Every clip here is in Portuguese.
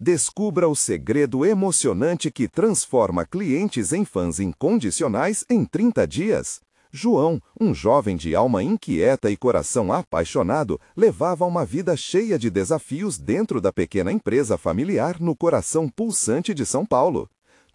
Descubra o segredo emocionante que transforma clientes em fãs incondicionais em 30 dias. João, um jovem de alma inquieta e coração apaixonado, levava uma vida cheia de desafios dentro da pequena empresa familiar no coração pulsante de São Paulo.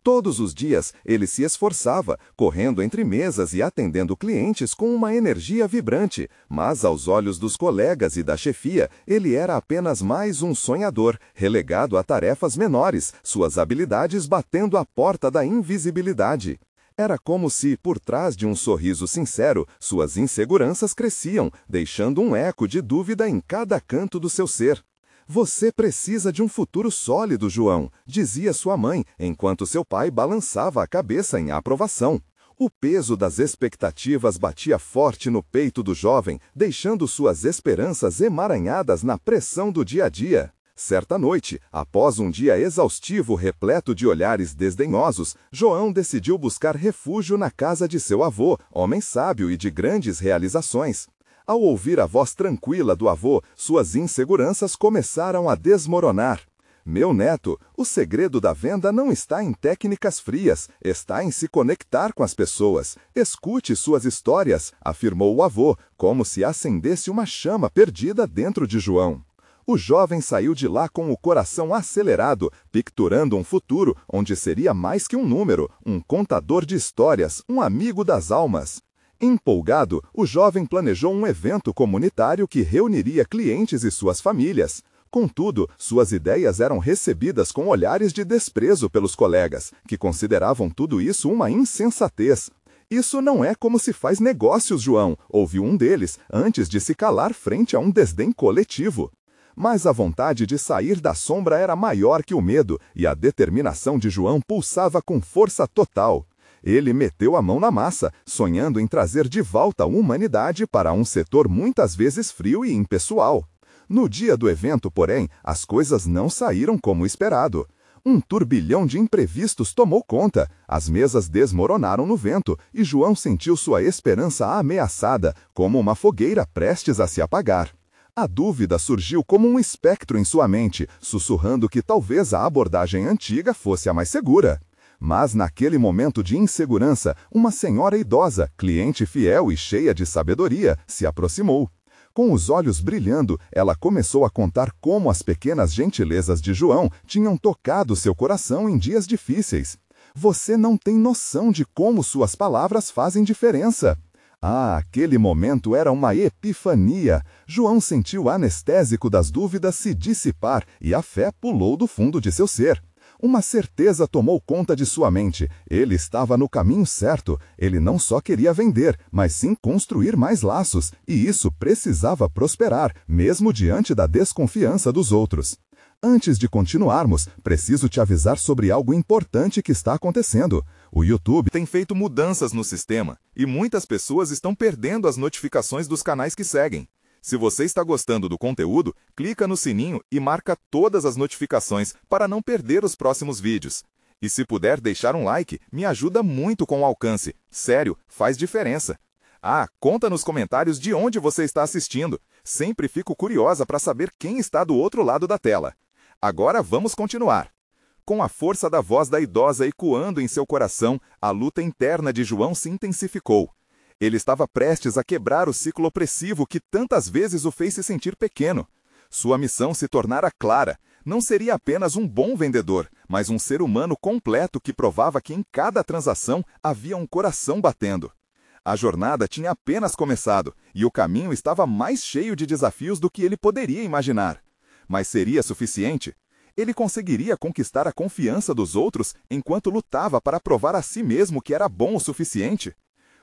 Todos os dias, ele se esforçava, correndo entre mesas e atendendo clientes com uma energia vibrante, mas aos olhos dos colegas e da chefia, ele era apenas mais um sonhador, relegado a tarefas menores, suas habilidades batendo a porta da invisibilidade. Era como se, por trás de um sorriso sincero, suas inseguranças cresciam, deixando um eco de dúvida em cada canto do seu ser. Você precisa de um futuro sólido, João, dizia sua mãe, enquanto seu pai balançava a cabeça em aprovação. O peso das expectativas batia forte no peito do jovem, deixando suas esperanças emaranhadas na pressão do dia a dia. Certa noite, após um dia exaustivo repleto de olhares desdenhosos, João decidiu buscar refúgio na casa de seu avô, homem sábio e de grandes realizações. Ao ouvir a voz tranquila do avô, suas inseguranças começaram a desmoronar. Meu neto, o segredo da venda não está em técnicas frias, está em se conectar com as pessoas. Escute suas histórias, afirmou o avô, como se acendesse uma chama perdida dentro de João. O jovem saiu de lá com o coração acelerado, picturando um futuro onde seria mais que um número, um contador de histórias, um amigo das almas. Empolgado, o jovem planejou um evento comunitário que reuniria clientes e suas famílias. Contudo, suas ideias eram recebidas com olhares de desprezo pelos colegas, que consideravam tudo isso uma insensatez. Isso não é como se faz negócios, João, ouviu um deles, antes de se calar frente a um desdém coletivo. Mas a vontade de sair da sombra era maior que o medo, e a determinação de João pulsava com força total. Ele meteu a mão na massa, sonhando em trazer de volta a humanidade para um setor muitas vezes frio e impessoal. No dia do evento, porém, as coisas não saíram como esperado. Um turbilhão de imprevistos tomou conta, as mesas desmoronaram no vento e João sentiu sua esperança ameaçada, como uma fogueira prestes a se apagar. A dúvida surgiu como um espectro em sua mente, sussurrando que talvez a abordagem antiga fosse a mais segura. Mas naquele momento de insegurança, uma senhora idosa, cliente fiel e cheia de sabedoria, se aproximou. Com os olhos brilhando, ela começou a contar como as pequenas gentilezas de João tinham tocado seu coração em dias difíceis. Você não tem noção de como suas palavras fazem diferença. Ah, aquele momento era uma epifania. João sentiu o anestésico das dúvidas se dissipar e a fé pulou do fundo de seu ser. Uma certeza tomou conta de sua mente. Ele estava no caminho certo. Ele não só queria vender, mas sim construir mais laços, e isso precisava prosperar, mesmo diante da desconfiança dos outros. Antes de continuarmos, preciso te avisar sobre algo importante que está acontecendo. O YouTube tem feito mudanças no sistema, e muitas pessoas estão perdendo as notificações dos canais que seguem. Se você está gostando do conteúdo, clica no sininho e marca todas as notificações para não perder os próximos vídeos. E se puder deixar um like, me ajuda muito com o alcance. Sério, faz diferença. Ah, conta nos comentários de onde você está assistindo. Sempre fico curiosa para saber quem está do outro lado da tela. Agora vamos continuar. Com a força da voz da idosa ecoando em seu coração, a luta interna de João se intensificou. Ele estava prestes a quebrar o ciclo opressivo que tantas vezes o fez se sentir pequeno. Sua missão se tornara clara. Não seria apenas um bom vendedor, mas um ser humano completo que provava que em cada transação havia um coração batendo. A jornada tinha apenas começado, e o caminho estava mais cheio de desafios do que ele poderia imaginar. Mas seria suficiente? Ele conseguiria conquistar a confiança dos outros enquanto lutava para provar a si mesmo que era bom o suficiente?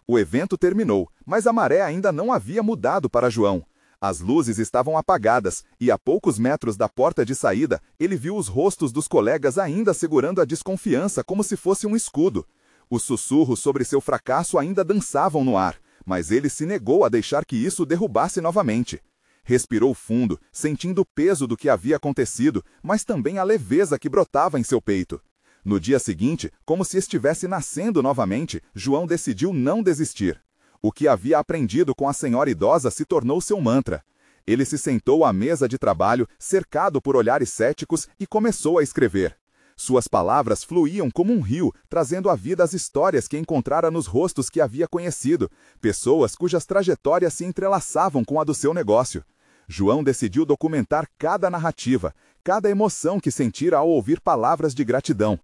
O evento terminou, mas a maré ainda não havia mudado para João. As luzes estavam apagadas, e a poucos metros da porta de saída, ele viu os rostos dos colegas ainda segurando a desconfiança como se fosse um escudo. Os sussurros sobre seu fracasso ainda dançavam no ar, mas ele se negou a deixar que isso o derrubasse novamente. Respirou fundo, sentindo o peso do que havia acontecido, mas também a leveza que brotava em seu peito. No dia seguinte, como se estivesse nascendo novamente, João decidiu não desistir. O que havia aprendido com a senhora idosa se tornou seu mantra. Ele se sentou à mesa de trabalho, cercado por olhares céticos, e começou a escrever. Suas palavras fluíam como um rio, trazendo à vida as histórias que encontrara nos rostos que havia conhecido, pessoas cujas trajetórias se entrelaçavam com a do seu negócio. João decidiu documentar cada narrativa, cada emoção que sentira ao ouvir palavras de gratidão.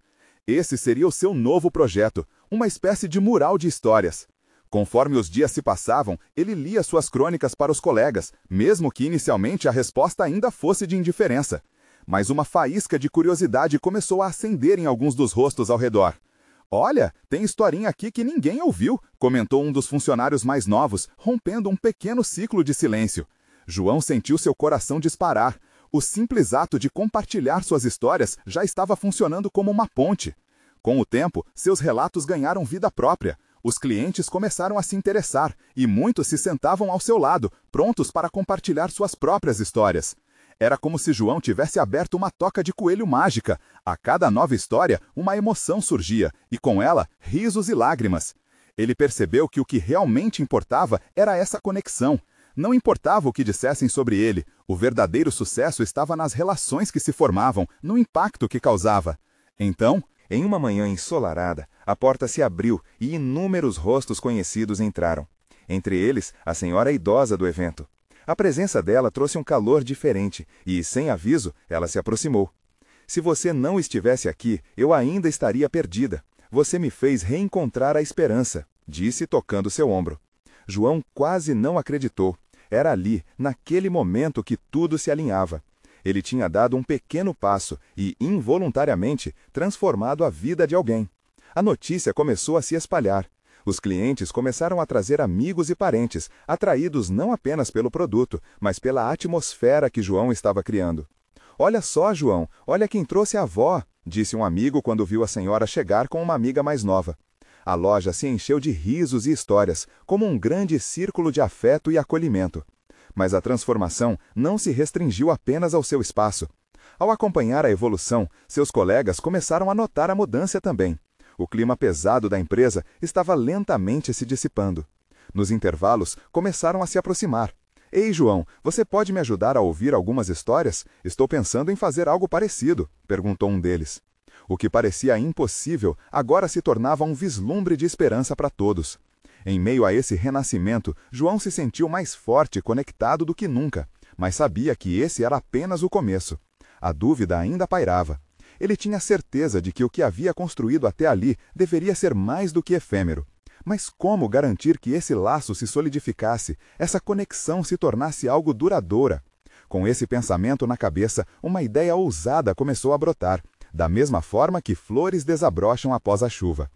Esse seria o seu novo projeto, uma espécie de mural de histórias. Conforme os dias se passavam, ele lia suas crônicas para os colegas, mesmo que inicialmente a resposta ainda fosse de indiferença. Mas uma faísca de curiosidade começou a acender em alguns dos rostos ao redor. "Olha, tem historinha aqui que ninguém ouviu", comentou um dos funcionários mais novos, rompendo um pequeno ciclo de silêncio. João sentiu seu coração disparar. O simples ato de compartilhar suas histórias já estava funcionando como uma ponte. Com o tempo, seus relatos ganharam vida própria. Os clientes começaram a se interessar, e muitos se sentavam ao seu lado, prontos para compartilhar suas próprias histórias. Era como se João tivesse aberto uma toca de coelho mágica. A cada nova história, uma emoção surgia, e com ela, risos e lágrimas. Ele percebeu que o que realmente importava era essa conexão. Não importava o que dissessem sobre ele, o verdadeiro sucesso estava nas relações que se formavam, no impacto que causava. Então, em uma manhã ensolarada, a porta se abriu e inúmeros rostos conhecidos entraram. Entre eles, a senhora idosa do evento. A presença dela trouxe um calor diferente e, sem aviso, ela se aproximou. "Se você não estivesse aqui, eu ainda estaria perdida. Você me fez reencontrar a esperança", disse tocando seu ombro. João quase não acreditou. Era ali, naquele momento, que tudo se alinhava. Ele tinha dado um pequeno passo e, involuntariamente, transformado a vida de alguém. A notícia começou a se espalhar. Os clientes começaram a trazer amigos e parentes, atraídos não apenas pelo produto, mas pela atmosfera que João estava criando. "Olha só, João, olha quem trouxe a avó", disse um amigo quando viu a senhora chegar com uma amiga mais nova. A loja se encheu de risos e histórias, como um grande círculo de afeto e acolhimento. Mas a transformação não se restringiu apenas ao seu espaço. Ao acompanhar a evolução, seus colegas começaram a notar a mudança também. O clima pesado da empresa estava lentamente se dissipando. Nos intervalos, começaram a se aproximar. "Ei, João, você pode me ajudar a ouvir algumas histórias? Estou pensando em fazer algo parecido", perguntou um deles. O que parecia impossível agora se tornava um vislumbre de esperança para todos. Em meio a esse renascimento, João se sentiu mais forte e conectado do que nunca, mas sabia que esse era apenas o começo. A dúvida ainda pairava. Ele tinha certeza de que o que havia construído até ali deveria ser mais do que efêmero. Mas como garantir que esse laço se solidificasse, essa conexão se tornasse algo duradoura? Com esse pensamento na cabeça, uma ideia ousada começou a brotar, da mesma forma que flores desabrocham após a chuva.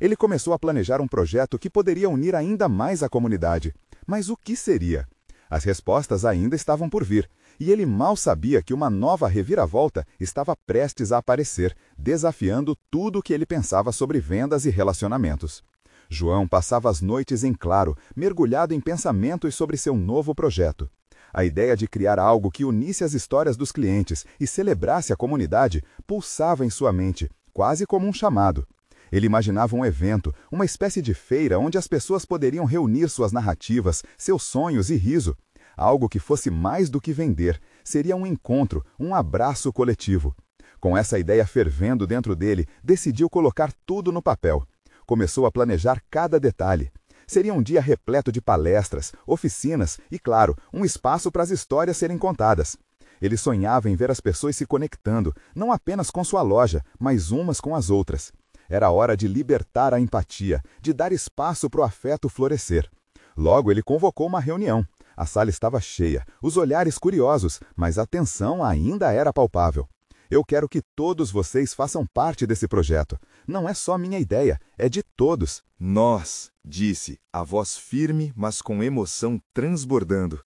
Ele começou a planejar um projeto que poderia unir ainda mais a comunidade. Mas o que seria? As respostas ainda estavam por vir, e ele mal sabia que uma nova reviravolta estava prestes a aparecer, desafiando tudo o que ele pensava sobre vendas e relacionamentos. João passava as noites em claro, mergulhado em pensamentos sobre seu novo projeto. A ideia de criar algo que unisse as histórias dos clientes e celebrasse a comunidade pulsava em sua mente, quase como um chamado. Ele imaginava um evento, uma espécie de feira onde as pessoas poderiam reunir suas narrativas, seus sonhos e riso. Algo que fosse mais do que vender, seria um encontro, um abraço coletivo. Com essa ideia fervendo dentro dele, decidiu colocar tudo no papel. Começou a planejar cada detalhe. Seria um dia repleto de palestras, oficinas e, claro, um espaço para as histórias serem contadas. Ele sonhava em ver as pessoas se conectando, não apenas com sua loja, mas umas com as outras. Era hora de libertar a empatia, de dar espaço para o afeto florescer. Logo, ele convocou uma reunião. A sala estava cheia, os olhares curiosos, mas a tensão ainda era palpável. "Eu quero que todos vocês façam parte desse projeto. Não é só minha ideia, é de todos." "Nós", disse, a voz firme, mas com emoção transbordando.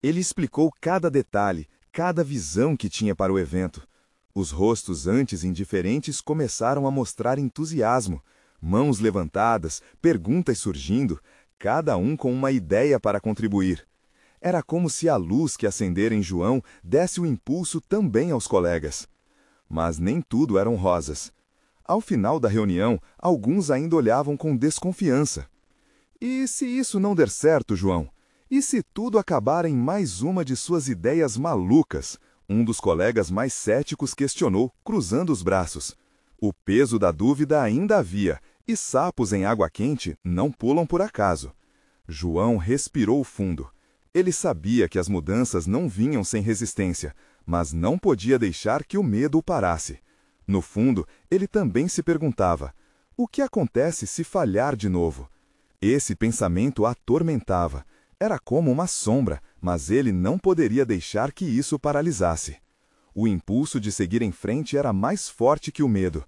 Ele explicou cada detalhe, cada visão que tinha para o evento. Os rostos antes indiferentes começaram a mostrar entusiasmo, mãos levantadas, perguntas surgindo, cada um com uma ideia para contribuir. Era como se a luz que acendera em João desse o impulso também aos colegas. Mas nem tudo eram rosas. Ao final da reunião, alguns ainda olhavam com desconfiança. "E se isso não der certo, João? E se tudo acabar em mais uma de suas ideias malucas? Um dos colegas mais céticos questionou, cruzando os braços. O peso da dúvida ainda havia, e sapos em água quente não pulam por acaso. João respirou fundo. Ele sabia que as mudanças não vinham sem resistência, mas não podia deixar que o medo o parasse. No fundo, ele também se perguntava: o que acontece se falhar de novo? Esse pensamento o atormentava. Era como uma sombra, mas ele não poderia deixar que isso o paralisasse. O impulso de seguir em frente era mais forte que o medo.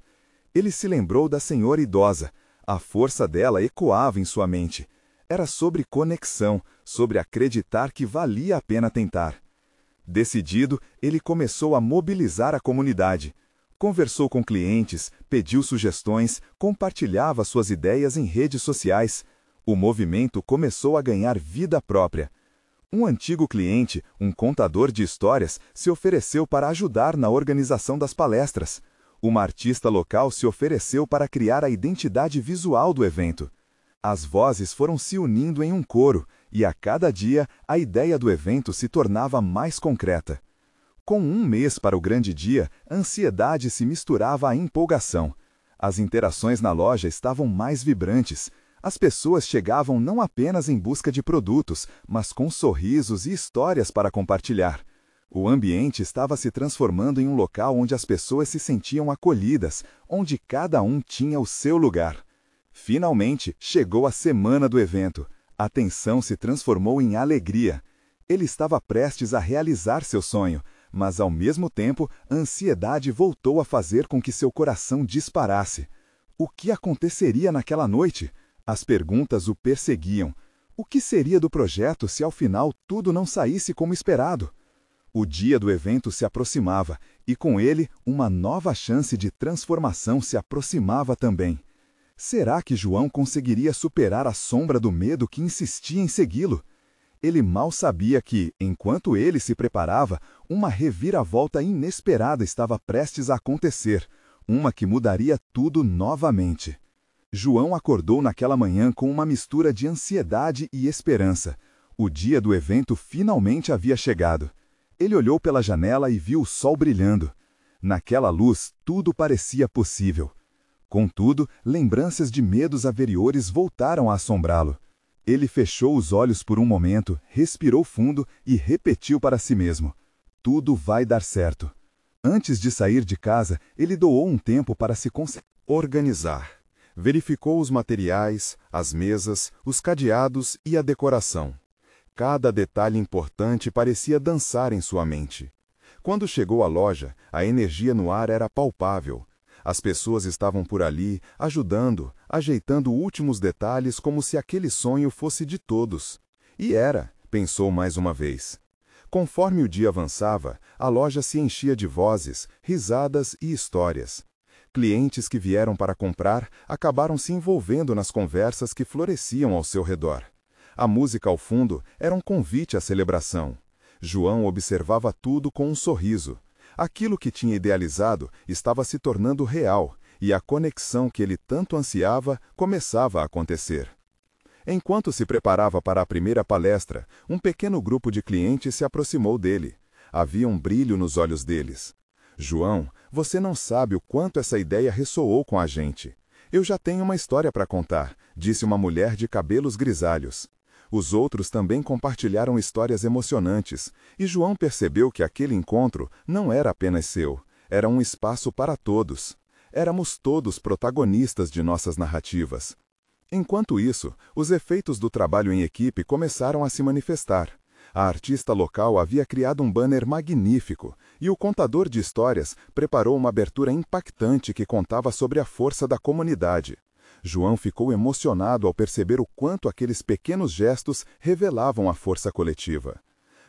Ele se lembrou da senhora idosa. A força dela ecoava em sua mente. Era sobre conexão, sobre acreditar que valia a pena tentar. Decidido, ele começou a mobilizar a comunidade. Conversou com clientes, pediu sugestões, compartilhava suas ideias em redes sociais. O movimento começou a ganhar vida própria. Um antigo cliente, um contador de histórias, se ofereceu para ajudar na organização das palestras. Uma artista local se ofereceu para criar a identidade visual do evento. As vozes foram se unindo em um coro, e a cada dia a ideia do evento se tornava mais concreta. Com um mês para o grande dia, a ansiedade se misturava à empolgação. As interações na loja estavam mais vibrantes. As pessoas chegavam não apenas em busca de produtos, mas com sorrisos e histórias para compartilhar. O ambiente estava se transformando em um local onde as pessoas se sentiam acolhidas, onde cada um tinha o seu lugar. Finalmente, chegou a semana do evento. A tensão se transformou em alegria. Ele estava prestes a realizar seu sonho, mas ao mesmo tempo, a ansiedade voltou a fazer com que seu coração disparasse. O que aconteceria naquela noite? As perguntas o perseguiam. O que seria do projeto se ao final tudo não saísse como esperado? O dia do evento se aproximava, e com ele, uma nova chance de transformação se aproximava também. Será que João conseguiria superar a sombra do medo que insistia em segui-lo? Ele mal sabia que, enquanto ele se preparava, uma reviravolta inesperada estava prestes a acontecer, uma que mudaria tudo novamente. João acordou naquela manhã com uma mistura de ansiedade e esperança. O dia do evento finalmente havia chegado. Ele olhou pela janela e viu o sol brilhando. Naquela luz, tudo parecia possível. Contudo, lembranças de medos anteriores voltaram a assombrá-lo. Ele fechou os olhos por um momento, respirou fundo e repetiu para si mesmo: tudo vai dar certo. Antes de sair de casa, ele doou um tempo para se organizar. Verificou os materiais, as mesas, os cadeados e a decoração. Cada detalhe importante parecia dançar em sua mente. Quando chegou à loja, a energia no ar era palpável. As pessoas estavam por ali, ajudando, ajeitando últimos detalhes como se aquele sonho fosse de todos. E era, pensou mais uma vez. Conforme o dia avançava, a loja se enchia de vozes, risadas e histórias. Clientes que vieram para comprar acabaram se envolvendo nas conversas que floresciam ao seu redor. A música ao fundo era um convite à celebração. João observava tudo com um sorriso. Aquilo que tinha idealizado estava se tornando real, e a conexão que ele tanto ansiava começava a acontecer. Enquanto se preparava para a primeira palestra, um pequeno grupo de clientes se aproximou dele. Havia um brilho nos olhos deles. João, você não sabe o quanto essa ideia ressoou com a gente. Eu já tenho uma história para contar, disse uma mulher de cabelos grisalhos. Os outros também compartilharam histórias emocionantes, e João percebeu que aquele encontro não era apenas seu, era um espaço para todos. Éramos todos protagonistas de nossas narrativas. Enquanto isso, os efeitos do trabalho em equipe começaram a se manifestar. A artista local havia criado um banner magnífico, e o contador de histórias preparou uma abertura impactante que contava sobre a força da comunidade. João ficou emocionado ao perceber o quanto aqueles pequenos gestos revelavam a força coletiva.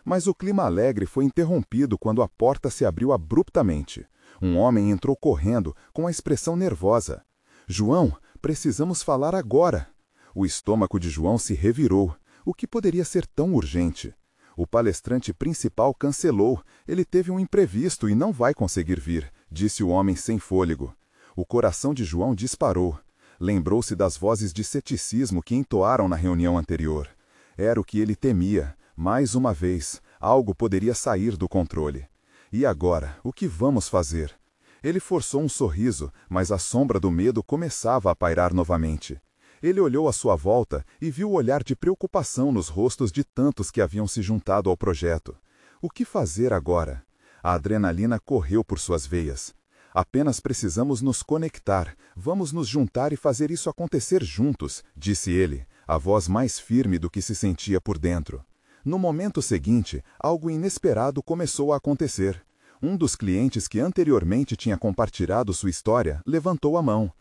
Mas o clima alegre foi interrompido quando a porta se abriu abruptamente. Um homem entrou correndo, com a expressão nervosa. João, precisamos falar agora. O estômago de João se revirou. O que poderia ser tão urgente? O palestrante principal cancelou. Ele teve um imprevisto e não vai conseguir vir, disse o homem sem fôlego. O coração de João disparou. Lembrou-se das vozes de ceticismo que entoaram na reunião anterior. Era o que ele temia. Mais uma vez, algo poderia sair do controle. E agora, o que vamos fazer? Ele forçou um sorriso, mas a sombra do medo começava a pairar novamente. Ele olhou à sua volta e viu o olhar de preocupação nos rostos de tantos que haviam se juntado ao projeto. O que fazer agora? A adrenalina correu por suas veias. Apenas precisamos nos conectar. Vamos nos juntar e fazer isso acontecer juntos, disse ele, a voz mais firme do que se sentia por dentro. No momento seguinte, algo inesperado começou a acontecer. Um dos clientes que anteriormente tinha compartilhado sua história levantou a mão.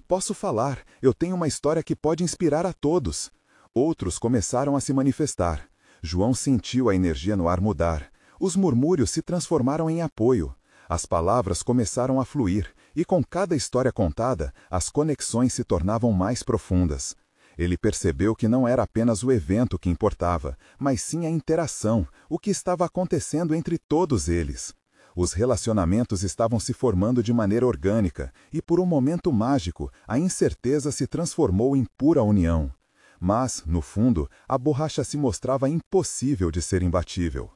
Posso falar, eu tenho uma história que pode inspirar a todos. Outros começaram a se manifestar. João sentiu a energia no ar mudar. Os murmúrios se transformaram em apoio. As palavras começaram a fluir, e com cada história contada, as conexões se tornavam mais profundas. Ele percebeu que não era apenas o evento que importava, mas sim a interação, o que estava acontecendo entre todos eles. Os relacionamentos estavam se formando de maneira orgânica, e por um momento mágico, a incerteza se transformou em pura união. Mas, no fundo, a borracha se mostrava impossível de ser imbatível.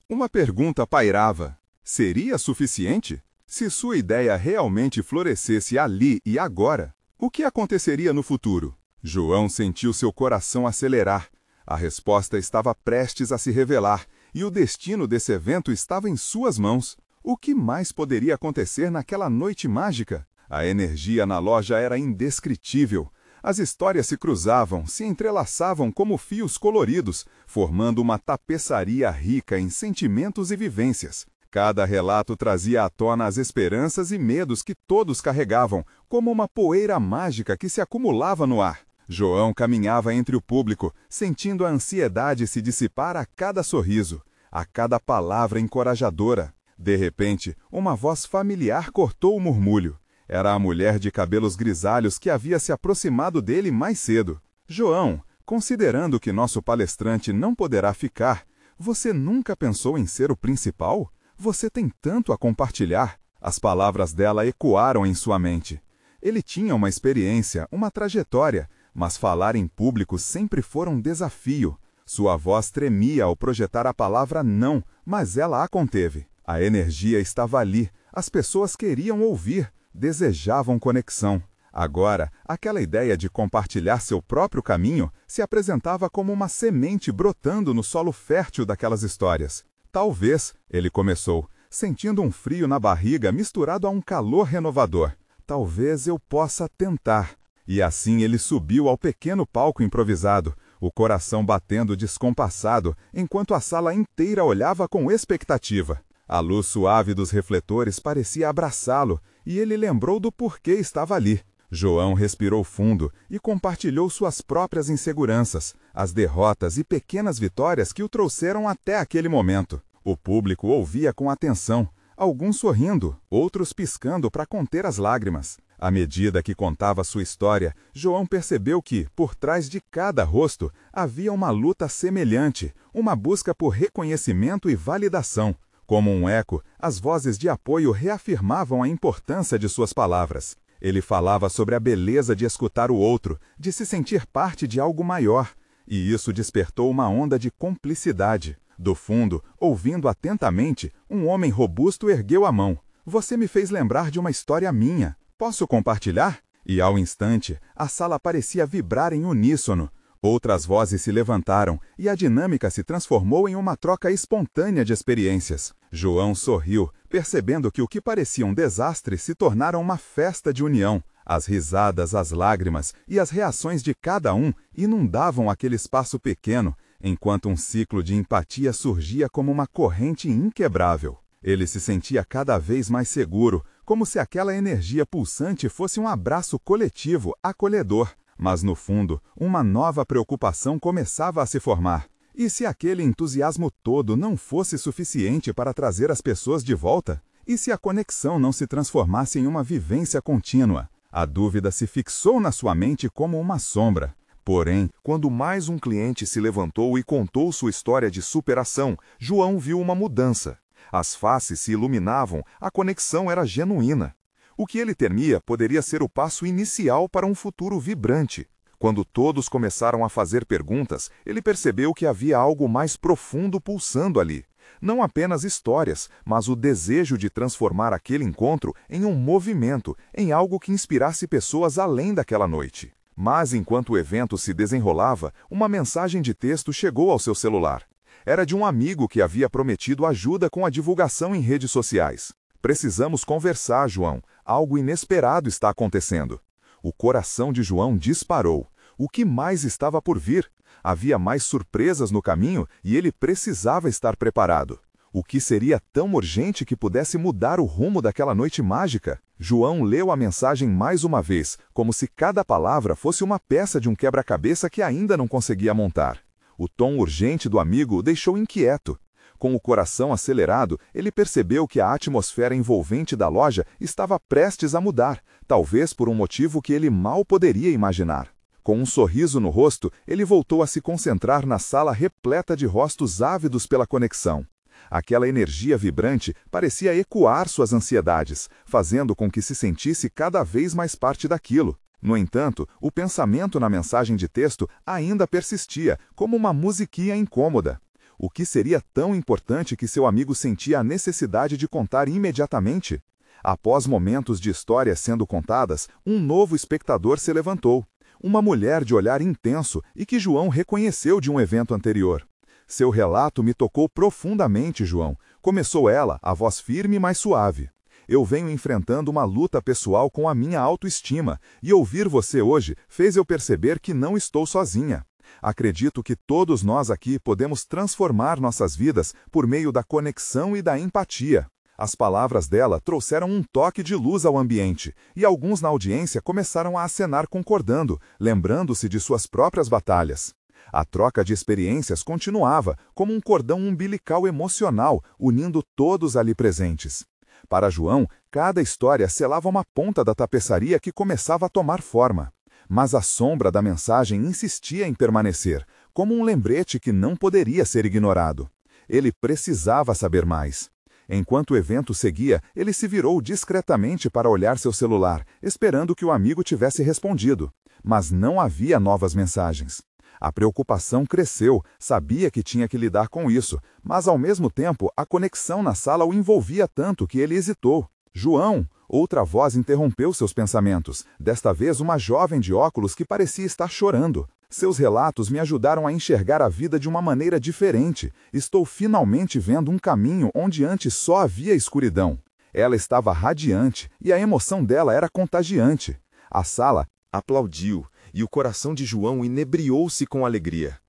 Uma pergunta pairava: seria suficiente? Se sua ideia realmente florescesse ali e agora, o que aconteceria no futuro? João sentiu seu coração acelerar. A resposta estava prestes a se revelar, e o destino desse evento estava em suas mãos. O que mais poderia acontecer naquela noite mágica? A energia na loja era indescritível. As histórias se cruzavam, se entrelaçavam como fios coloridos, formando uma tapeçaria rica em sentimentos e vivências. Cada relato trazia à tona as esperanças e medos que todos carregavam, como uma poeira mágica que se acumulava no ar. João caminhava entre o público, sentindo a ansiedade se dissipar a cada sorriso, a cada palavra encorajadora. De repente, uma voz familiar cortou o murmúrio. Era a mulher de cabelos grisalhos que havia se aproximado dele mais cedo. João, considerando que nosso palestrante não poderá ficar, você nunca pensou em ser o principal? Você tem tanto a compartilhar. As palavras dela ecoaram em sua mente. Ele tinha uma experiência, uma trajetória, mas falar em público sempre foi um desafio. Sua voz tremia ao projetar a palavra não, mas ela a conteve. A energia estava ali, as pessoas queriam ouvir, desejavam conexão. Agora, aquela ideia de compartilhar seu próprio caminho se apresentava como uma semente brotando no solo fértil daquelas histórias. Talvez, ele começou, sentindo um frio na barriga misturado a um calor renovador. Talvez eu possa tentar. E assim ele subiu ao pequeno palco improvisado, o coração batendo descompassado, enquanto a sala inteira olhava com expectativa. A luz suave dos refletores parecia abraçá-lo, e ele lembrou do porquê estava ali. João respirou fundo e compartilhou suas próprias inseguranças, as derrotas e pequenas vitórias que o trouxeram até aquele momento. O público ouvia com atenção, alguns sorrindo, outros piscando para conter as lágrimas. À medida que contava sua história, João percebeu que, por trás de cada rosto, havia uma luta semelhante, uma busca por reconhecimento e validação. Como um eco, as vozes de apoio reafirmavam a importância de suas palavras. Ele falava sobre a beleza de escutar o outro, de se sentir parte de algo maior, e isso despertou uma onda de cumplicidade. Do fundo, ouvindo atentamente, um homem robusto ergueu a mão. Você me fez lembrar de uma história minha. Posso compartilhar? E ao instante, a sala parecia vibrar em uníssono. Outras vozes se levantaram e a dinâmica se transformou em uma troca espontânea de experiências. João sorriu, percebendo que o que parecia um desastre se tornaram uma festa de união. As risadas, as lágrimas e as reações de cada um inundavam aquele espaço pequeno, enquanto um ciclo de empatia surgia como uma corrente inquebrável. Ele se sentia cada vez mais seguro, como se aquela energia pulsante fosse um abraço coletivo, acolhedor. Mas, no fundo, uma nova preocupação começava a se formar. E se aquele entusiasmo todo não fosse suficiente para trazer as pessoas de volta? E se a conexão não se transformasse em uma vivência contínua? A dúvida se fixou na sua mente como uma sombra. Porém, quando mais um cliente se levantou e contou sua história de superação, João viu uma mudança. As faces se iluminavam, a conexão era genuína. O que ele temia poderia ser o passo inicial para um futuro vibrante. Quando todos começaram a fazer perguntas, ele percebeu que havia algo mais profundo pulsando ali. Não apenas histórias, mas o desejo de transformar aquele encontro em um movimento, em algo que inspirasse pessoas além daquela noite. Mas enquanto o evento se desenrolava, uma mensagem de texto chegou ao seu celular. Era de um amigo que havia prometido ajuda com a divulgação em redes sociais. "Precisamos conversar, João. Algo inesperado está acontecendo." O coração de João disparou. O que mais estava por vir? Havia mais surpresas no caminho e ele precisava estar preparado. O que seria tão urgente que pudesse mudar o rumo daquela noite mágica? João leu a mensagem mais uma vez, como se cada palavra fosse uma peça de um quebra-cabeça que ainda não conseguia montar. O tom urgente do amigo o deixou inquieto. Com o coração acelerado, ele percebeu que a atmosfera envolvente da loja estava prestes a mudar, talvez por um motivo que ele mal poderia imaginar. Com um sorriso no rosto, ele voltou a se concentrar na sala repleta de rostos ávidos pela conexão. Aquela energia vibrante parecia ecoar suas ansiedades, fazendo com que se sentisse cada vez mais parte daquilo. No entanto, o pensamento na mensagem de texto ainda persistia, como uma musiquinha incômoda. O que seria tão importante que seu amigo sentia a necessidade de contar imediatamente? Após momentos de histórias sendo contadas, um novo espectador se levantou. Uma mulher de olhar intenso e que João reconheceu de um evento anterior. "Seu relato me tocou profundamente, João", começou ela, a voz firme, mas suave. "Eu venho enfrentando uma luta pessoal com a minha autoestima, e ouvir você hoje fez eu perceber que não estou sozinha. Acredito que todos nós aqui podemos transformar nossas vidas por meio da conexão e da empatia." As palavras dela trouxeram um toque de luz ao ambiente, e alguns na audiência começaram a acenar concordando, lembrando-se de suas próprias batalhas. A troca de experiências continuava, como um cordão umbilical emocional, unindo todos ali presentes. Para João, cada história selava uma ponta da tapeçaria que começava a tomar forma. Mas a sombra da mensagem insistia em permanecer, como um lembrete que não poderia ser ignorado. Ele precisava saber mais. Enquanto o evento seguia, ele se virou discretamente para olhar seu celular, esperando que o amigo tivesse respondido. Mas não havia novas mensagens. A preocupação cresceu, sabia que tinha que lidar com isso, mas ao mesmo tempo a conexão na sala o envolvia tanto que ele hesitou. "João!" Outra voz interrompeu seus pensamentos, desta vez uma jovem de óculos que parecia estar chorando. "Seus relatos me ajudaram a enxergar a vida de uma maneira diferente. Estou finalmente vendo um caminho onde antes só havia escuridão." Ela estava radiante e a emoção dela era contagiante. A sala aplaudiu e o coração de João inebriou-se com alegria.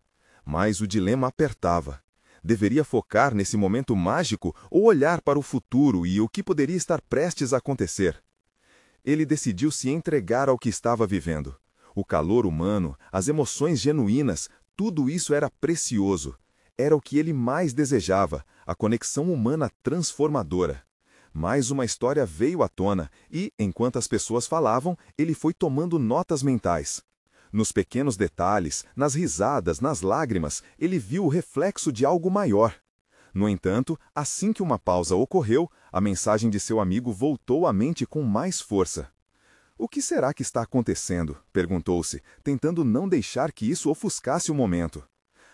Mas o dilema apertava. Deveria focar nesse momento mágico ou olhar para o futuro e o que poderia estar prestes a acontecer? Ele decidiu se entregar ao que estava vivendo. O calor humano, as emoções genuínas, tudo isso era precioso. Era o que ele mais desejava, a conexão humana transformadora. Mais uma história veio à tona e, enquanto as pessoas falavam, ele foi tomando notas mentais. Nos pequenos detalhes, nas risadas, nas lágrimas, ele viu o reflexo de algo maior. No entanto, assim que uma pausa ocorreu, a mensagem de seu amigo voltou à mente com mais força. "O que será que está acontecendo?" perguntou-se, tentando não deixar que isso ofuscasse o momento.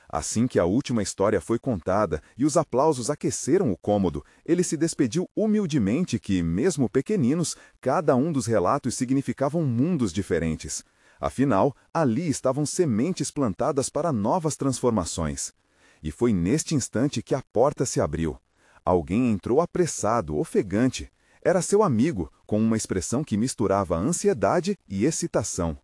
Assim que a última história foi contada e os aplausos aqueceram o cômodo, ele se despediu humildemente que, mesmo pequeninos, cada um dos relatos significavam mundos diferentes. Afinal, ali estavam sementes plantadas para novas transformações. E foi neste instante que a porta se abriu. Alguém entrou apressado, ofegante. Era seu amigo, com uma expressão que misturava ansiedade e excitação.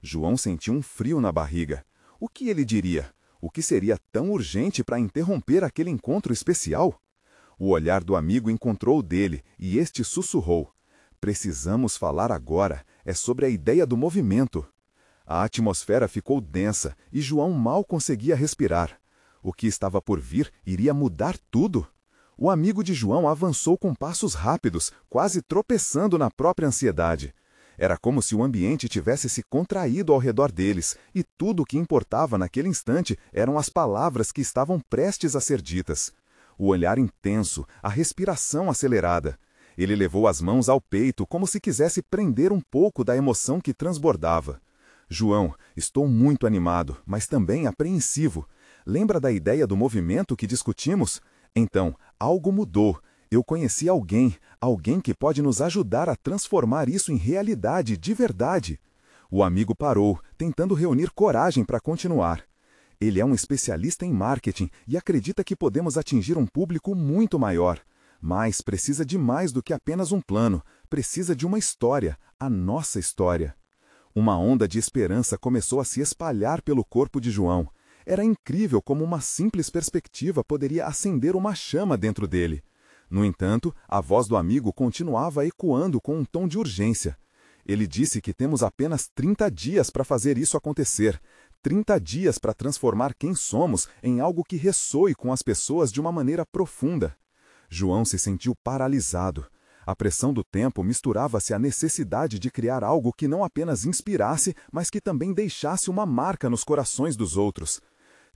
João sentiu um frio na barriga. O que ele diria? O que seria tão urgente para interromper aquele encontro especial? O olhar do amigo encontrou o dele, e este sussurrou: "Precisamos falar agora. É sobre a ideia do movimento." A atmosfera ficou densa, e João mal conseguia respirar. O que estava por vir iria mudar tudo. O amigo de João avançou com passos rápidos, quase tropeçando na própria ansiedade. Era como se o ambiente tivesse se contraído ao redor deles, e tudo o que importava naquele instante eram as palavras que estavam prestes a ser ditas. O olhar intenso, a respiração acelerada. Ele levou as mãos ao peito como se quisesse prender um pouco da emoção que transbordava. João, estou muito animado, mas também apreensivo. Lembra da ideia do movimento que discutimos? Então, algo mudou. Eu conheci alguém que pode nos ajudar a transformar isso em realidade de verdade. O amigo parou, tentando reunir coragem para continuar. Ele é um especialista em marketing e acredita que podemos atingir um público muito maior. Mas precisa de mais do que apenas um plano. Precisa de uma história, a nossa história. Uma onda de esperança começou a se espalhar pelo corpo de João. Era incrível como uma simples perspectiva poderia acender uma chama dentro dele. No entanto, a voz do amigo continuava ecoando com um tom de urgência. Ele disse que temos apenas 30 dias para fazer isso acontecer. 30 dias para transformar quem somos em algo que ressoe com as pessoas de uma maneira profunda. João se sentiu paralisado. A pressão do tempo misturava-se à necessidade de criar algo que não apenas inspirasse, mas que também deixasse uma marca nos corações dos outros.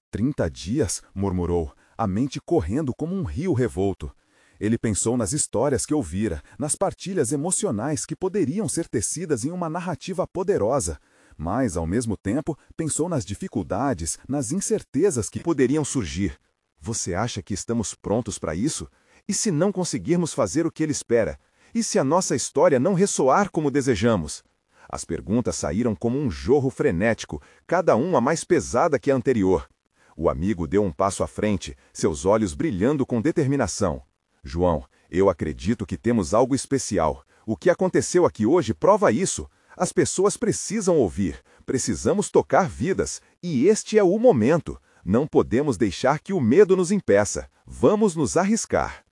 30 dias, murmurou, a mente correndo como um rio revolto. Ele pensou nas histórias que ouvira, nas partilhas emocionais que poderiam ser tecidas em uma narrativa poderosa. Mas, ao mesmo tempo, pensou nas dificuldades, nas incertezas que poderiam surgir. Você acha que estamos prontos para isso? E se não conseguirmos fazer o que ele espera? E se a nossa história não ressoar como desejamos? As perguntas saíram como um jorro frenético, cada uma mais pesada que a anterior. O amigo deu um passo à frente, seus olhos brilhando com determinação. João, eu acredito que temos algo especial. O que aconteceu aqui hoje prova isso. As pessoas precisam ouvir, precisamos tocar vidas, e este é o momento. Não podemos deixar que o medo nos impeça. Vamos nos arriscar.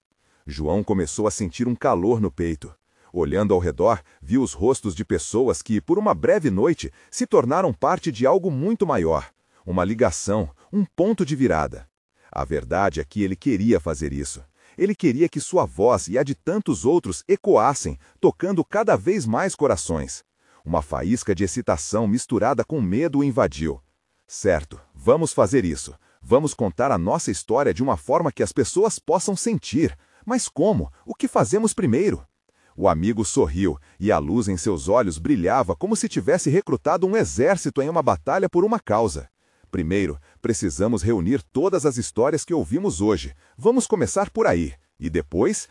João começou a sentir um calor no peito. Olhando ao redor, viu os rostos de pessoas que, por uma breve noite, se tornaram parte de algo muito maior. Uma ligação, um ponto de virada. A verdade é que ele queria fazer isso. Ele queria que sua voz e a de tantos outros ecoassem, tocando cada vez mais corações. Uma faísca de excitação misturada com medo o invadiu. Certo, vamos fazer isso. Vamos contar a nossa história de uma forma que as pessoas possam sentir. Mas como? O que fazemos primeiro? O amigo sorriu, e a luz em seus olhos brilhava como se tivesse recrutado um exército em uma batalha por uma causa. Primeiro, precisamos reunir todas as histórias que ouvimos hoje. Vamos começar por aí. E depois?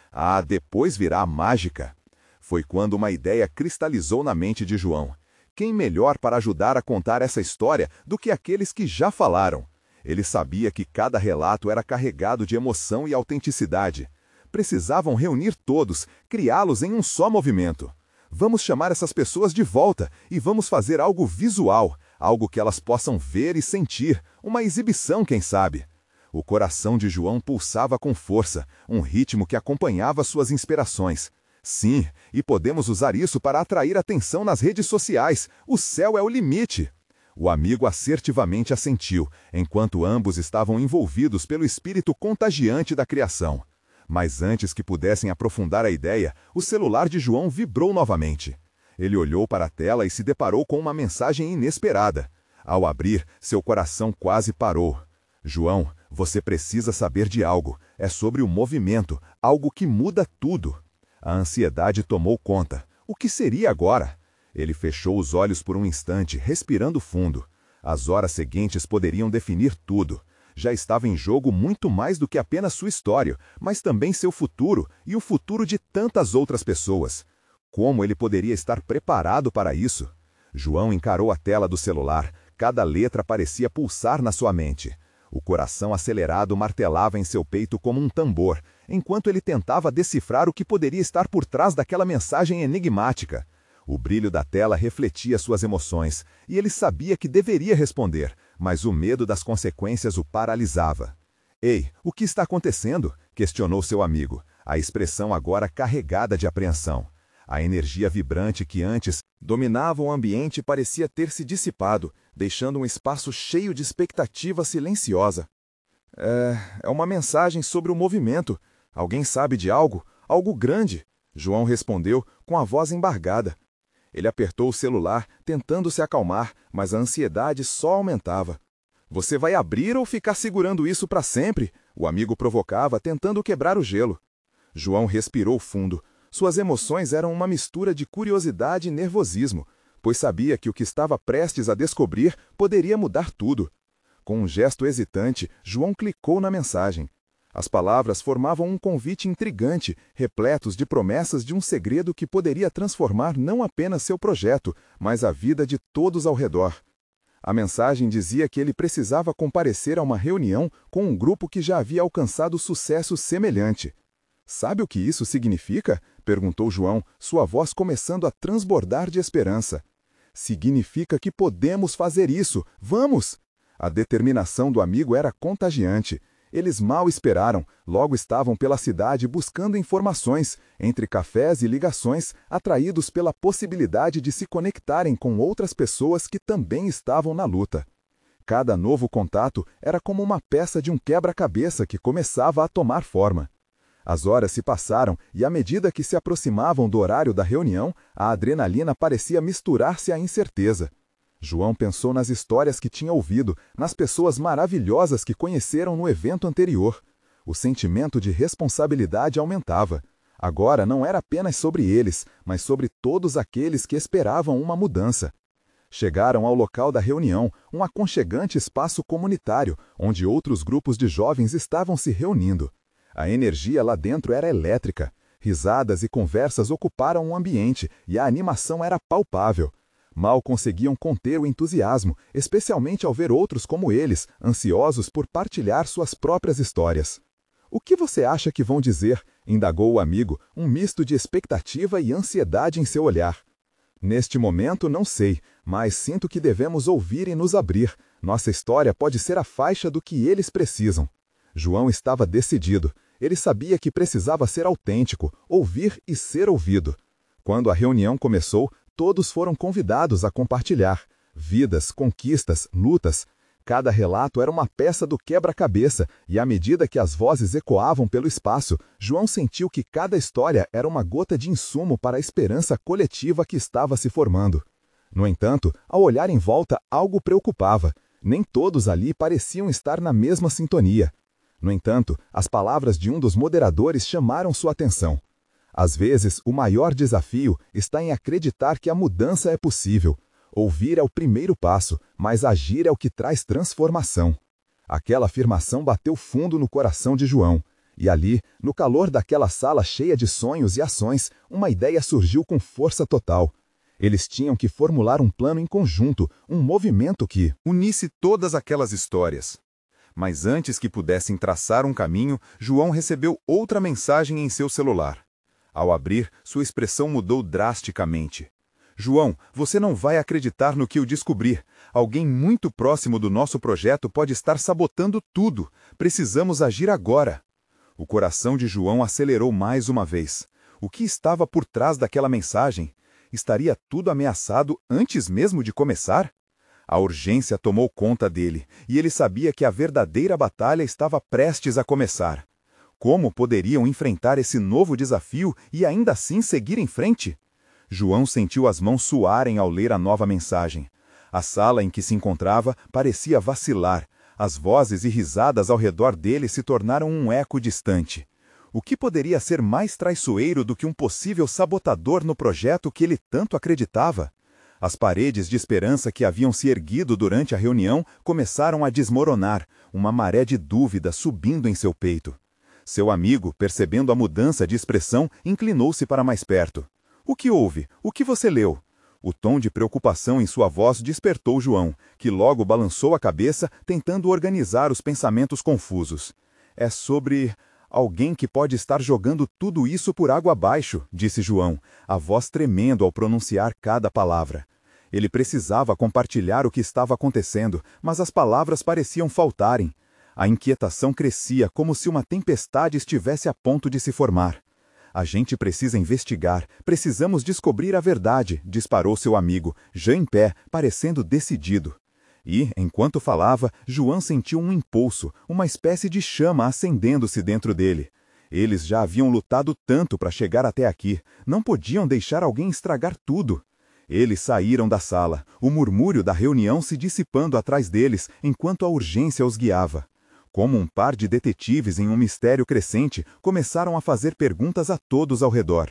Depois virá a mágica. Foi quando uma ideia cristalizou na mente de João. Quem melhor para ajudar a contar essa história do que aqueles que já falaram? Ele sabia que cada relato era carregado de emoção e autenticidade. Precisavam reunir todos, criá-los em um só movimento. Vamos chamar essas pessoas de volta e vamos fazer algo visual, algo que elas possam ver e sentir, uma exibição, quem sabe. O coração de João pulsava com força, um ritmo que acompanhava suas inspirações. Sim, e podemos usar isso para atrair atenção nas redes sociais. O céu é o limite. O amigo assertivamente assentiu, enquanto ambos estavam envolvidos pelo espírito contagiante da criação. Mas antes que pudessem aprofundar a ideia, o celular de João vibrou novamente. Ele olhou para a tela e se deparou com uma mensagem inesperada. Ao abrir, seu coração quase parou. João, você precisa saber de algo. É sobre o movimento, algo que muda tudo. A ansiedade tomou conta. O que seria agora? Ele fechou os olhos por um instante, respirando fundo. As horas seguintes poderiam definir tudo. Já estava em jogo muito mais do que apenas sua história, mas também seu futuro e o futuro de tantas outras pessoas. Como ele poderia estar preparado para isso? João encarou a tela do celular. Cada letra parecia pulsar na sua mente. O coração acelerado martelava em seu peito como um tambor, enquanto ele tentava decifrar o que poderia estar por trás daquela mensagem enigmática. O brilho da tela refletia suas emoções, e ele sabia que deveria responder, mas o medo das consequências o paralisava. Ei, o que está acontecendo? Questionou seu amigo, a expressão agora carregada de apreensão. A energia vibrante que antes dominava o ambiente parecia ter se dissipado, deixando um espaço cheio de expectativa silenciosa. É uma mensagem sobre o movimento. Alguém sabe de algo? Algo grande? João respondeu com a voz embargada. Ele apertou o celular, tentando se acalmar, mas a ansiedade só aumentava. Você vai abrir ou ficar segurando isso para sempre? O amigo provocava, tentando quebrar o gelo. João respirou fundo. Suas emoções eram uma mistura de curiosidade e nervosismo. pois sabia que o que estava prestes a descobrir poderia mudar tudo. Com um gesto hesitante, João clicou na mensagem. As palavras formavam um convite intrigante, repletos de promessas de um segredo que poderia transformar não apenas seu projeto, mas a vida de todos ao redor. A mensagem dizia que ele precisava comparecer a uma reunião com um grupo que já havia alcançado sucesso semelhante. "Sabe o que isso significa?" perguntou João, sua voz começando a transbordar de esperança. "Significa que podemos fazer isso! Vamos!" A determinação do amigo era contagiante. Eles mal esperaram, logo estavam pela cidade buscando informações, entre cafés e ligações, atraídos pela possibilidade de se conectarem com outras pessoas que também estavam na luta. Cada novo contato era como uma peça de um quebra-cabeça que começava a tomar forma. As horas se passaram e, à medida que se aproximavam do horário da reunião, a adrenalina parecia misturar-se à incerteza. João pensou nas histórias que tinha ouvido, nas pessoas maravilhosas que conheceram no evento anterior. O sentimento de responsabilidade aumentava. Agora não era apenas sobre eles, mas sobre todos aqueles que esperavam uma mudança. Chegaram ao local da reunião, um aconchegante espaço comunitário, onde outros grupos de jovens estavam se reunindo. A energia lá dentro era elétrica. Risadas e conversas ocuparam o ambiente e a animação era palpável. Mal conseguiam conter o entusiasmo, especialmente ao ver outros como eles, ansiosos por partilhar suas próprias histórias. "O que você acha que vão dizer?" indagou o amigo, um misto de expectativa e ansiedade em seu olhar. "Neste momento não sei, mas sinto que devemos ouvir e nos abrir. Nossa história pode ser a faixa do que eles precisam." João estava decidido. Ele sabia que precisava ser autêntico, ouvir e ser ouvido. Quando a reunião começou, todos foram convidados a compartilhar. Vidas, conquistas, lutas. Cada relato era uma peça do quebra-cabeça, e à medida que as vozes ecoavam pelo espaço, João sentiu que cada história era uma gota de insumo para a esperança coletiva que estava se formando. No entanto, ao olhar em volta, algo preocupava. Nem todos ali pareciam estar na mesma sintonia. No entanto, as palavras de um dos moderadores chamaram sua atenção. Às vezes, o maior desafio está em acreditar que a mudança é possível. Ouvir é o primeiro passo, mas agir é o que traz transformação. Aquela afirmação bateu fundo no coração de João. E ali, no calor daquela sala cheia de sonhos e ações, uma ideia surgiu com força total. Eles tinham que formular um plano em conjunto, um movimento que unisse todas aquelas histórias. Mas antes que pudessem traçar um caminho, João recebeu outra mensagem em seu celular. Ao abrir, sua expressão mudou drasticamente. "João, você não vai acreditar no que eu descobri. Alguém muito próximo do nosso projeto pode estar sabotando tudo. Precisamos agir agora." O coração de João acelerou mais uma vez. O que estava por trás daquela mensagem? Estaria tudo ameaçado antes mesmo de começar? A urgência tomou conta dele, e ele sabia que a verdadeira batalha estava prestes a começar. Como poderiam enfrentar esse novo desafio e ainda assim seguir em frente? João sentiu as mãos suarem ao ler a nova mensagem. A sala em que se encontrava parecia vacilar. As vozes e risadas ao redor dele se tornaram um eco distante. O que poderia ser mais traiçoeiro do que um possível sabotador no projeto que ele tanto acreditava? As paredes de esperança que haviam se erguido durante a reunião começaram a desmoronar, uma maré de dúvida subindo em seu peito. Seu amigo, percebendo a mudança de expressão, inclinou-se para mais perto. "O que houve? O que você leu?" O tom de preocupação em sua voz despertou João, que logo balançou a cabeça, tentando organizar os pensamentos confusos. "É sobre alguém que pode estar jogando tudo isso por água abaixo", disse João, a voz tremendo ao pronunciar cada palavra. Ele precisava compartilhar o que estava acontecendo, mas as palavras pareciam faltarem. A inquietação crescia como se uma tempestade estivesse a ponto de se formar. "A gente precisa investigar, precisamos descobrir a verdade", disparou seu amigo, já em pé, parecendo decidido. E, enquanto falava, João sentiu um impulso, uma espécie de chama acendendo-se dentro dele. Eles já haviam lutado tanto para chegar até aqui, não podiam deixar alguém estragar tudo. Eles saíram da sala, o murmúrio da reunião se dissipando atrás deles, enquanto a urgência os guiava. Como um par de detetives em um mistério crescente, começaram a fazer perguntas a todos ao redor.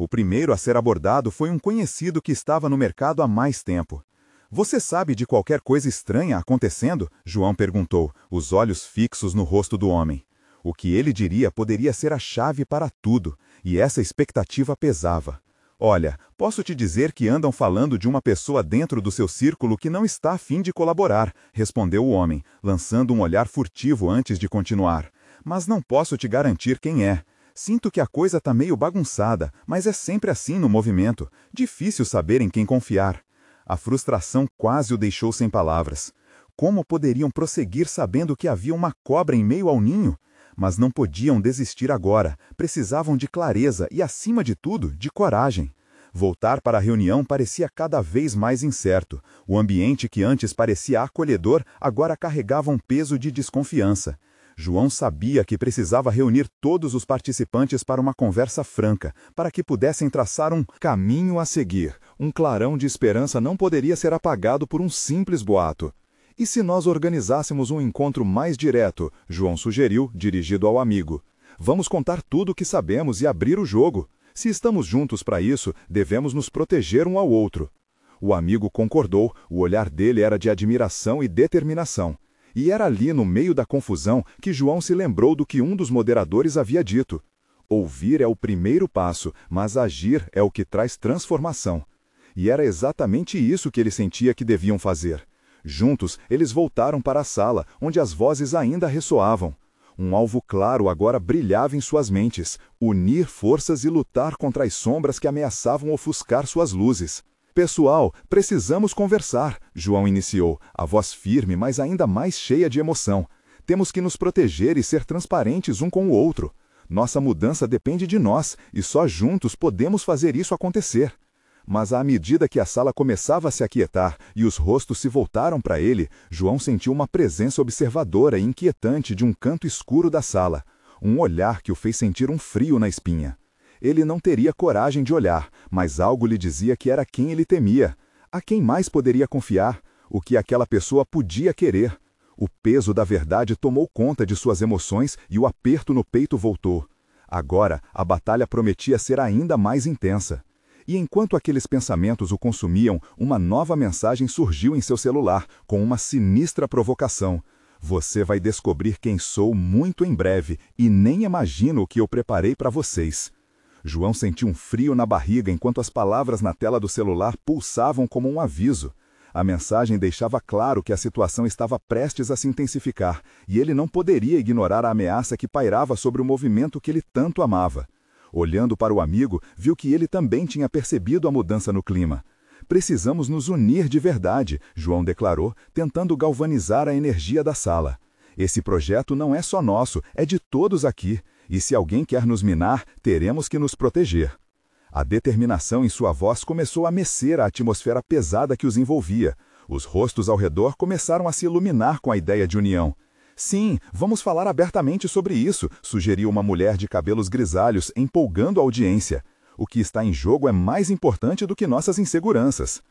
O primeiro a ser abordado foi um conhecido que estava no mercado há mais tempo. "Você sabe de qualquer coisa estranha acontecendo?" João perguntou, os olhos fixos no rosto do homem. O que ele diria poderia ser a chave para tudo, e essa expectativa pesava. "Olha, posso te dizer que andam falando de uma pessoa dentro do seu círculo que não está a fim de colaborar", respondeu o homem, lançando um olhar furtivo antes de continuar. "Mas não posso te garantir quem é. Sinto que a coisa tá meio bagunçada, mas é sempre assim no movimento. Difícil saber em quem confiar." A frustração quase o deixou sem palavras. Como poderiam prosseguir sabendo que havia uma cobra em meio ao ninho? Mas não podiam desistir agora. Precisavam de clareza e, acima de tudo, de coragem. Voltar para a reunião parecia cada vez mais incerto. O ambiente que antes parecia acolhedor agora carregava um peso de desconfiança. João sabia que precisava reunir todos os participantes para uma conversa franca, para que pudessem traçar um caminho a seguir. Um clarão de esperança não poderia ser apagado por um simples boato. "E se nós organizássemos um encontro mais direto?" João sugeriu, dirigido ao amigo. "Vamos contar tudo o que sabemos e abrir o jogo. Se estamos juntos para isso, devemos nos proteger um ao outro." O amigo concordou, o olhar dele era de admiração e determinação. E era ali, no meio da confusão, que João se lembrou do que um dos moderadores havia dito. Ouvir é o primeiro passo, mas agir é o que traz transformação. E era exatamente isso que ele sentia que deviam fazer. Juntos, eles voltaram para a sala, onde as vozes ainda ressoavam. Um alvo claro agora brilhava em suas mentes: unir forças e lutar contra as sombras que ameaçavam ofuscar suas luzes. "Pessoal, precisamos conversar", João iniciou, a voz firme, mas ainda mais cheia de emoção. "Temos que nos proteger e ser transparentes um com o outro. Nossa mudança depende de nós, e só juntos podemos fazer isso acontecer." Mas à medida que a sala começava a se aquietar e os rostos se voltaram para ele, João sentiu uma presença observadora e inquietante de um canto escuro da sala. Um olhar que o fez sentir um frio na espinha. Ele não teria coragem de olhar, mas algo lhe dizia que era quem ele temia. A quem mais poderia confiar? O que aquela pessoa podia querer? O peso da verdade tomou conta de suas emoções e o aperto no peito voltou. Agora, a batalha prometia ser ainda mais intensa. E enquanto aqueles pensamentos o consumiam, uma nova mensagem surgiu em seu celular, com uma sinistra provocação. "Você vai descobrir quem sou muito em breve, e nem imagino o que eu preparei para vocês." João sentiu um frio na barriga enquanto as palavras na tela do celular pulsavam como um aviso. A mensagem deixava claro que a situação estava prestes a se intensificar, e ele não poderia ignorar a ameaça que pairava sobre o movimento que ele tanto amava. Olhando para o amigo, viu que ele também tinha percebido a mudança no clima. "Precisamos nos unir de verdade", João declarou, tentando galvanizar a energia da sala. "Esse projeto não é só nosso, é de todos aqui. E se alguém quer nos minar, teremos que nos proteger." A determinação em sua voz começou a mecer a atmosfera pesada que os envolvia. Os rostos ao redor começaram a se iluminar com a ideia de união. "Sim, vamos falar abertamente sobre isso", sugeriu uma mulher de cabelos grisalhos, empolgando a audiência. "O que está em jogo é mais importante do que nossas inseguranças."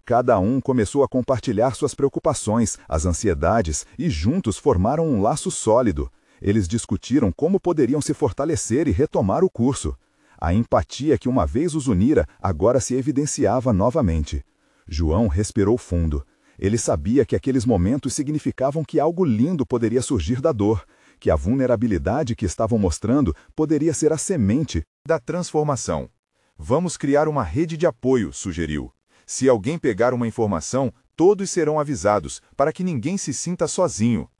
Cada um começou a compartilhar suas preocupações, as ansiedades, e juntos formaram um laço sólido. Eles discutiram como poderiam se fortalecer e retomar o curso. A empatia que uma vez os unira agora se evidenciava novamente. João respirou fundo. Ele sabia que aqueles momentos significavam que algo lindo poderia surgir da dor, que a vulnerabilidade que estavam mostrando poderia ser a semente da transformação. "Vamos criar uma rede de apoio", sugeriu. "Se alguém pegar uma informação, todos serão avisados, para que ninguém se sinta sozinho."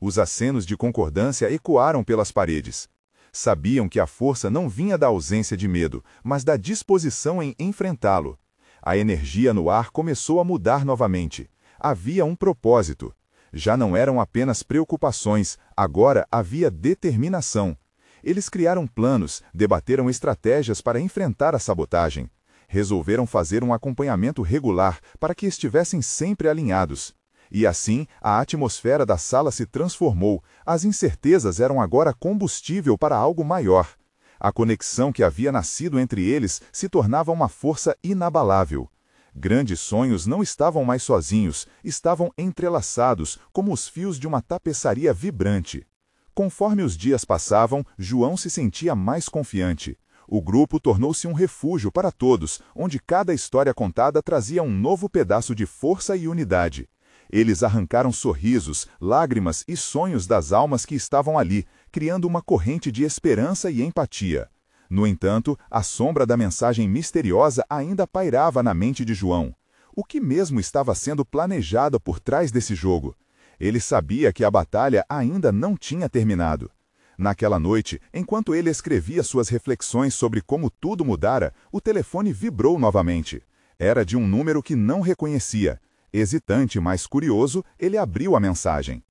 Os acenos de concordância ecoaram pelas paredes. Sabiam que a força não vinha da ausência de medo, mas da disposição em enfrentá-lo. A energia no ar começou a mudar novamente. Havia um propósito. Já não eram apenas preocupações, agora havia determinação. Eles criaram planos, debateram estratégias para enfrentar a sabotagem. Resolveram fazer um acompanhamento regular para que estivessem sempre alinhados. E assim, a atmosfera da sala se transformou. As incertezas eram agora combustível para algo maior. A conexão que havia nascido entre eles se tornava uma força inabalável. Grandes sonhos não estavam mais sozinhos, estavam entrelaçados, como os fios de uma tapeçaria vibrante. Conforme os dias passavam, João se sentia mais confiante. O grupo tornou-se um refúgio para todos, onde cada história contada trazia um novo pedaço de força e unidade. Eles arrancaram sorrisos, lágrimas e sonhos das almas que estavam ali, criando uma corrente de esperança e empatia. No entanto, a sombra da mensagem misteriosa ainda pairava na mente de João. O que mesmo estava sendo planejado por trás desse jogo? Ele sabia que a batalha ainda não tinha terminado. Naquela noite, enquanto ele escrevia suas reflexões sobre como tudo mudara, o telefone vibrou novamente. Era de um número que não reconhecia. Hesitante, mas curioso, ele abriu a mensagem.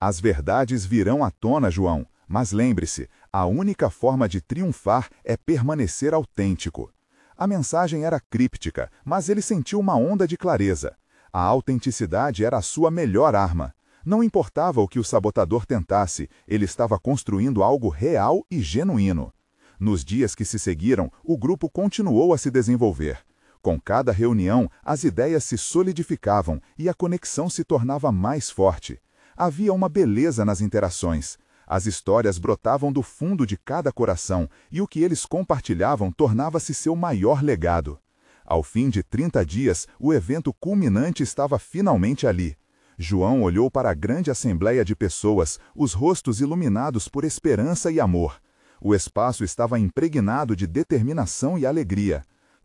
As verdades virão à tona, João, mas lembre-se, a única forma de triunfar é permanecer autêntico. A mensagem era críptica, mas ele sentiu uma onda de clareza. A autenticidade era a sua melhor arma. Não importava o que o sabotador tentasse, ele estava construindo algo real e genuíno. Nos dias que se seguiram, o grupo continuou a se desenvolver. Com cada reunião, as ideias se solidificavam e a conexão se tornava mais forte. Havia uma beleza nas interações. As histórias brotavam do fundo de cada coração e o que eles compartilhavam tornava-se seu maior legado. Ao fim de 30 dias, o evento culminante estava finalmente ali. João olhou para a grande assembleia de pessoas, os rostos iluminados por esperança e amor. O espaço estava impregnado de determinação e alegria.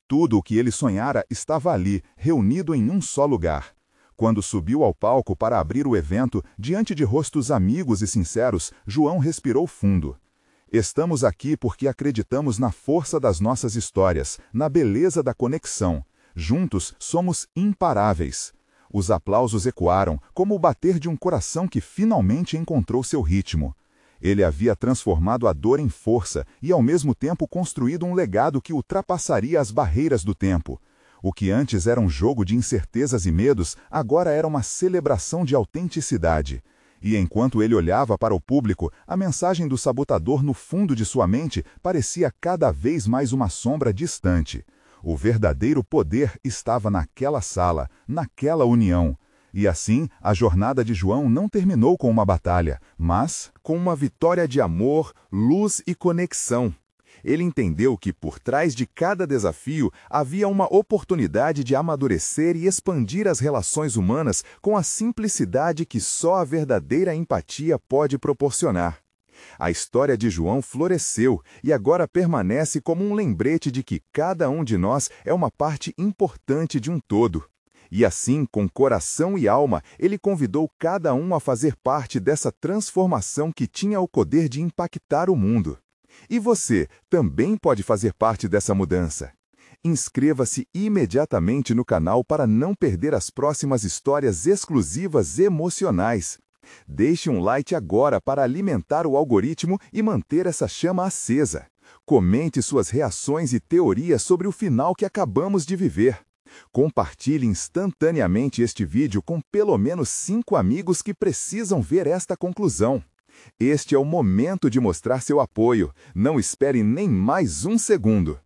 Tudo o que ele sonhara estava ali, reunido em um só lugar. Quando subiu ao palco para abrir o evento, diante de rostos amigos e sinceros, João respirou fundo. Estamos aqui porque acreditamos na força das nossas histórias, na beleza da conexão. Juntos somos imparáveis. Os aplausos ecoaram, como o bater de um coração que finalmente encontrou seu ritmo. Ele havia transformado a dor em força e, ao mesmo tempo, construído um legado que ultrapassaria as barreiras do tempo. O que antes era um jogo de incertezas e medos, agora era uma celebração de autenticidade. E enquanto ele olhava para o público, a mensagem do sabotador no fundo de sua mente parecia cada vez mais uma sombra distante. O verdadeiro poder estava naquela sala, naquela união. E assim, a jornada de João não terminou com uma batalha, mas com uma vitória de amor, luz e conexão. Ele entendeu que por trás de cada desafio havia uma oportunidade de amadurecer e expandir as relações humanas com a simplicidade que só a verdadeira empatia pode proporcionar. A história de João floresceu e agora permanece como um lembrete de que cada um de nós é uma parte importante de um todo. E assim, com coração e alma, ele convidou cada um a fazer parte dessa transformação que tinha o poder de impactar o mundo. E você também pode fazer parte dessa mudança. Inscreva-se imediatamente no canal para não perder as próximas histórias exclusivas emocionais. Deixe um like agora para alimentar o algoritmo e manter essa chama acesa. Comente suas reações e teorias sobre o final que acabamos de viver. Compartilhe instantaneamente este vídeo com pelo menos 5 amigos que precisam ver esta conclusão. Este é o momento de mostrar seu apoio. Não espere nem mais um segundo.